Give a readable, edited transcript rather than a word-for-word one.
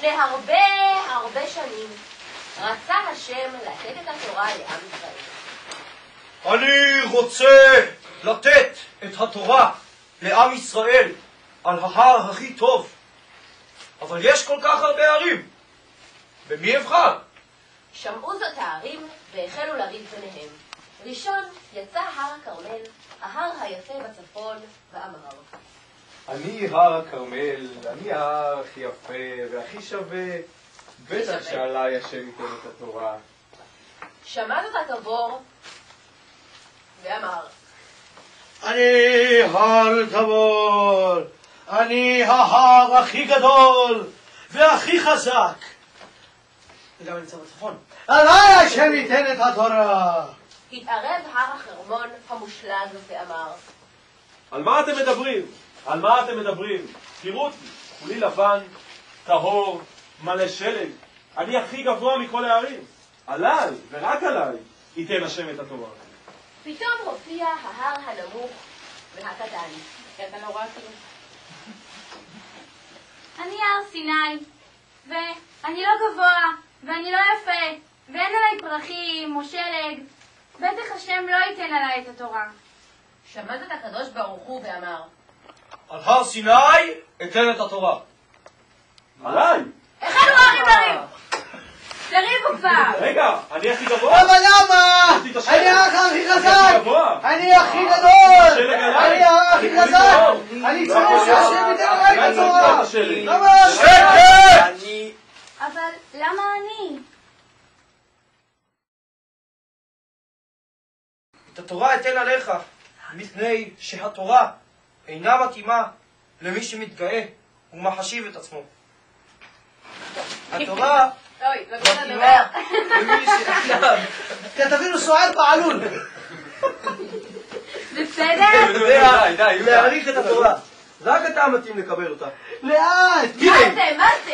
לפני הרבה שנים רצה השם לתת את התורה לעם ישראל. אני רוצה לתת את התורה לעם ישראל על ההר הכי טוב, אבל יש כל כך הרבה ערים, במי אבחר? שמעו זאת הערים והחלו לריב ביניהם. ראשון יצא הר הכרמל, ההר היפה בצפון, ואמר: אני הר הכרמל, אני ההר הכי יפה והכי שווה, בטח שעליי השם ייתן את התורה. שמע זאת התבור ואמר: אני הר תבור, אני ההר הכי גדול והכי חזק. וגם נמצא בצפון. עליי השם ייתן את התורה. התערב הר החרמון המושלג ואמר: על מה אתם מדברים? על מה אתם מדברים? תראו אותי, כולי לבן, טהור, מלא שלג. אני הכי גבוה מכל הערים. עליי, ורק עליי, ייתן השם את התורה. פתאום הופיע ההר הנמוך והקטן. אתה נורא כאילו. אני הר סיני, ואני לא גבוה, ואני לא יפה, ואין עליי פרחים או שלג. בטח השם לא ייתן עליי את התורה. שמע זאת הקדוש ברוך הוא ואמר: על הר סיני אתן את התורה. עליי? החלו ההרים לריב! תריבו כבר! רגע, אני הכי גבוה? אבל למה? אני ההר הכי חזק! אני הכי גדול! אני ההר הכי חזק! אני צריך שהשם ייתן עליי את התורה! למה? שקט! אבל למה אני? את התורה אתן עליך, מפני שהתורה אינה מתאימה למי שמתגאה ומחשיב את עצמו. התורה מתאימה למי כי תבינו סוער בעלול. בסדר? להעריך את התורה. רק אתה מתאים לקבל אותה. לאט! מה זה?